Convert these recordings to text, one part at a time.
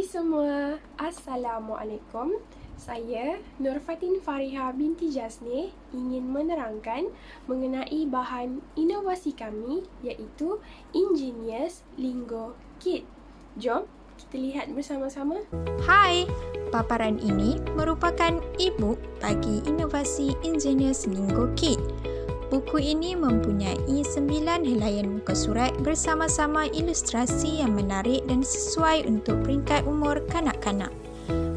semua, Assalamualaikum. Saya Nurfatin Fariha binti Jasneh ingin menerangkan mengenai bahan inovasi kami iaitu Ingenious Lingo Kit. Jom kita lihat bersama-sama. Hai, paparan ini merupakan e-book bagi inovasi Ingenious Lingo Kit. Buku ini mempunyai 9 helaian muka surat bersama-sama ilustrasi yang menarik dan sesuai untuk peringkat umur kanak-kanak.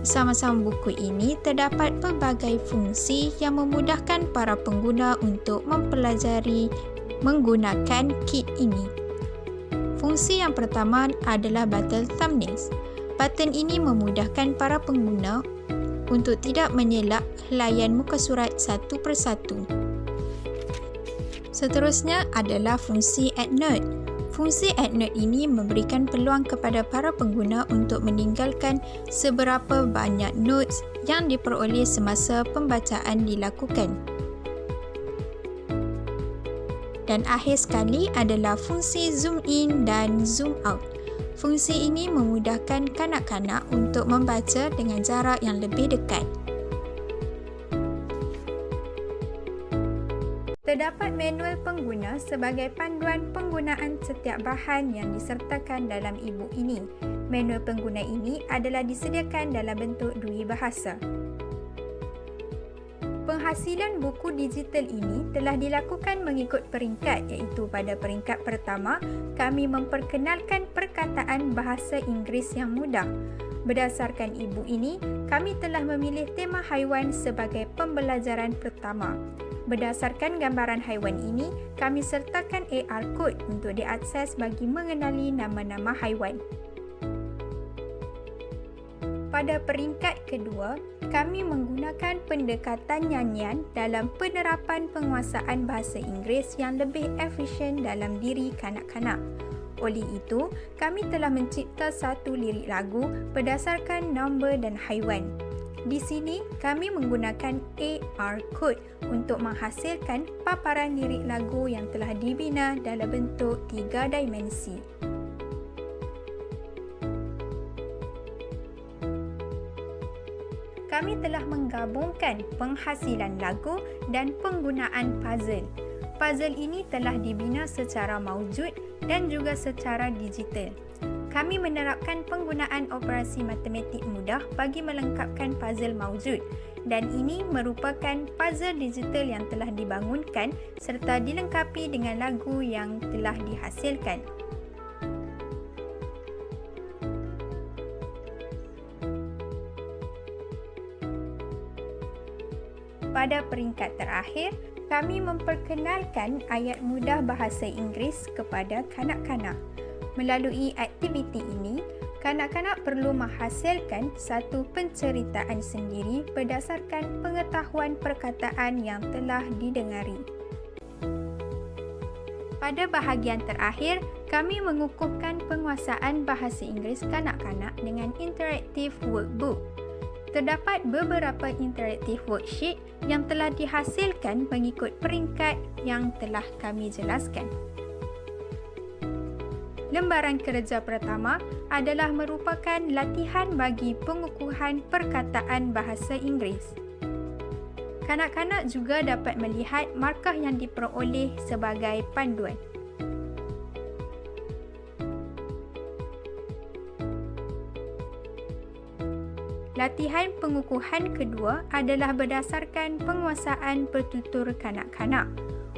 Bersama-sama buku ini terdapat pelbagai fungsi yang memudahkan para pengguna untuk mempelajari menggunakan kit ini. Fungsi yang pertama adalah button thumbnails. Button ini memudahkan para pengguna untuk tidak menyelak helaian muka surat satu persatu. Seterusnya adalah fungsi Add Note. Fungsi Add Note ini memberikan peluang kepada para pengguna untuk meninggalkan seberapa banyak notes yang diperoleh semasa pembacaan dilakukan. Dan akhir sekali adalah fungsi Zoom In dan Zoom Out. Fungsi ini memudahkan kanak-kanak untuk membaca dengan jarak yang lebih dekat. Terdapat manual pengguna sebagai panduan penggunaan setiap bahan yang disertakan dalam e-book ini. Manual pengguna ini adalah disediakan dalam bentuk dui bahasa. Penghasilan buku digital ini telah dilakukan mengikut peringkat iaitu pada peringkat pertama, kami memperkenalkan perkataan bahasa Inggeris yang mudah. Berdasarkan e-book ini, kami telah memilih tema haiwan sebagai pembelajaran pertama. Berdasarkan gambaran haiwan ini, kami sertakan AR code untuk diakses bagi mengenali nama-nama haiwan. Pada peringkat kedua, kami menggunakan pendekatan nyanyian dalam penerapan penguasaan bahasa Inggeris yang lebih efisien dalam diri kanak-kanak. Oleh itu, kami telah mencipta satu lirik lagu berdasarkan nombor dan haiwan. Di sini, kami menggunakan AR code untuk menghasilkan paparan lirik lagu yang telah dibina dalam bentuk 3 dimensi. Kami telah menggabungkan penghasilan lagu dan penggunaan puzzle. Puzzle ini telah dibina secara maujud dan juga secara digital. Kami menerapkan penggunaan operasi matematik mudah bagi melengkapkan puzzle maujud dan ini merupakan puzzle digital yang telah dibangunkan serta dilengkapi dengan lagu yang telah dihasilkan. Pada peringkat terakhir, kami memperkenalkan ayat mudah bahasa Inggeris kepada kanak-kanak. Melalui aktiviti ini, kanak-kanak perlu menghasilkan satu penceritaan sendiri berdasarkan pengetahuan perkataan yang telah didengari. Pada bahagian terakhir, kami mengukuhkan penguasaan bahasa Inggeris kanak-kanak dengan interaktif workbook. Terdapat beberapa interaktif worksheet yang telah dihasilkan mengikut peringkat yang telah kami jelaskan. Lembaran kerja pertama adalah merupakan latihan bagi pengukuhan perkataan bahasa Inggeris. Kanak-kanak juga dapat melihat markah yang diperoleh sebagai panduan. Latihan pengukuhan kedua adalah berdasarkan penguasaan bertutur kanak-kanak.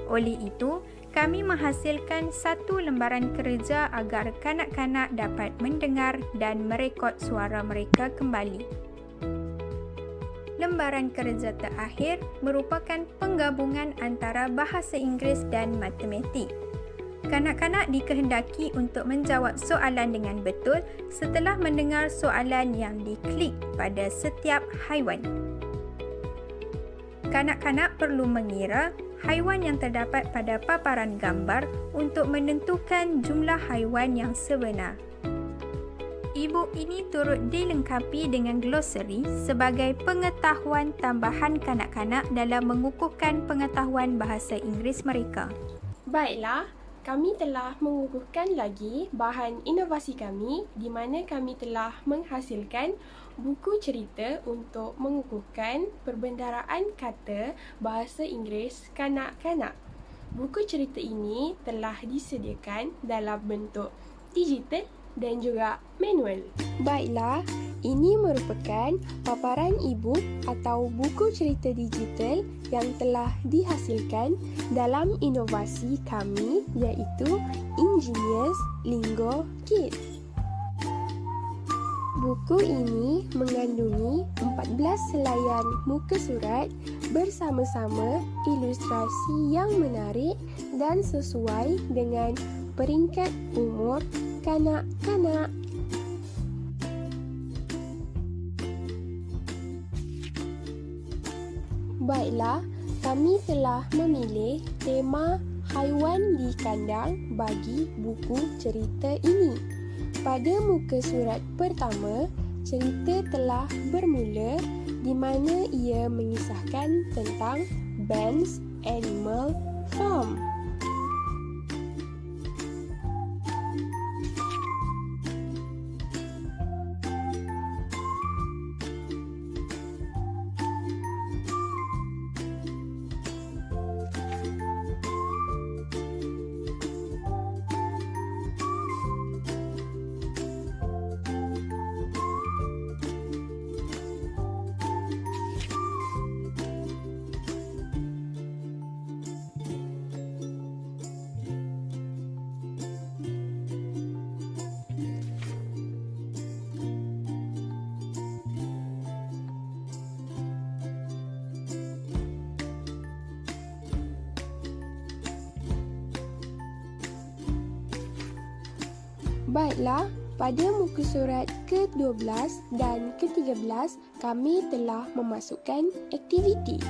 Oleh itu, kami menghasilkan satu lembaran kerja agar kanak-kanak dapat mendengar dan merekod suara mereka kembali. Lembaran kerja terakhir merupakan penggabungan antara bahasa Inggeris dan matematik. Kanak-kanak dikehendaki untuk menjawab soalan dengan betul setelah mendengar soalan yang diklik pada setiap haiwan. Kanak-kanak perlu mengira haiwan yang terdapat pada paparan gambar untuk menentukan jumlah haiwan yang sebenar. E-book ini turut dilengkapi dengan glosary sebagai pengetahuan tambahan kanak-kanak dalam mengukuhkan pengetahuan bahasa Inggeris mereka. Baiklah, kami telah mengukuhkan lagi bahan inovasi kami di mana kami telah menghasilkan buku cerita untuk mengukuhkan perbendaharaan kata bahasa Inggeris kanak-kanak. Buku cerita ini telah disediakan dalam bentuk digital dan juga manual. Baiklah, ini merupakan paparan e-book atau buku cerita digital yang telah dihasilkan dalam inovasi kami iaitu Ingenious Lingo Kit. Buku ini mengandungi 14 helaian muka surat bersama-sama ilustrasi yang menarik dan sesuai dengan peringkat umur kanak-kanak. Baiklah, kami telah memilih tema haiwan di kandang bagi buku cerita ini. Pada muka surat pertama, cerita telah bermula di mana ia mengisahkan tentang Ben's Animal Farm. Baiklah, pada muka surat ke-12 dan ke-13 kami telah memasukkan aktiviti.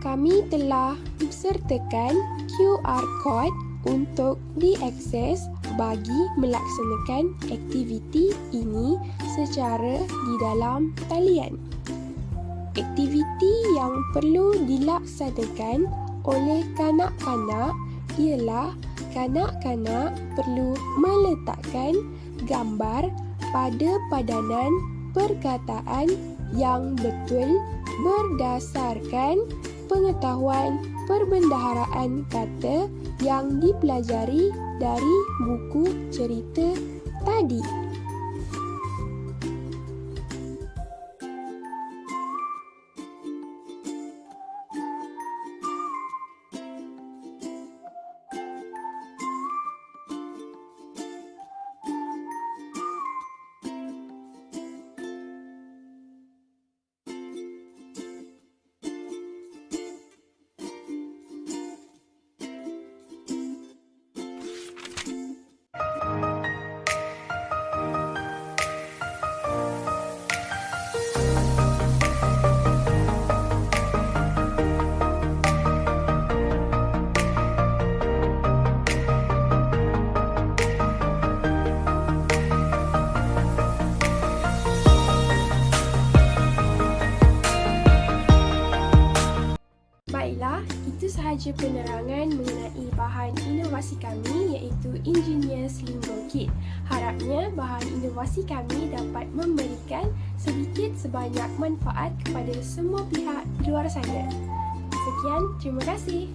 Kami telah sertakan QR code untuk diakses bagi melaksanakan aktiviti ini secara di dalam talian. Aktiviti yang perlu dilaksanakan oleh kanak-kanak ialah kanak-kanak perlu meletakkan gambar pada padanan perkataan yang betul berdasarkan pengetahuan perbendaharaan kata yang dipelajari dari buku cerita tadi. Baiklah, itu sahaja penerangan mengenai bahan inovasi kami iaitu Ingenious Lingo Kit. Harapnya bahan inovasi kami dapat memberikan sedikit sebanyak manfaat kepada semua pihak di luar sana. Sekian, terima kasih.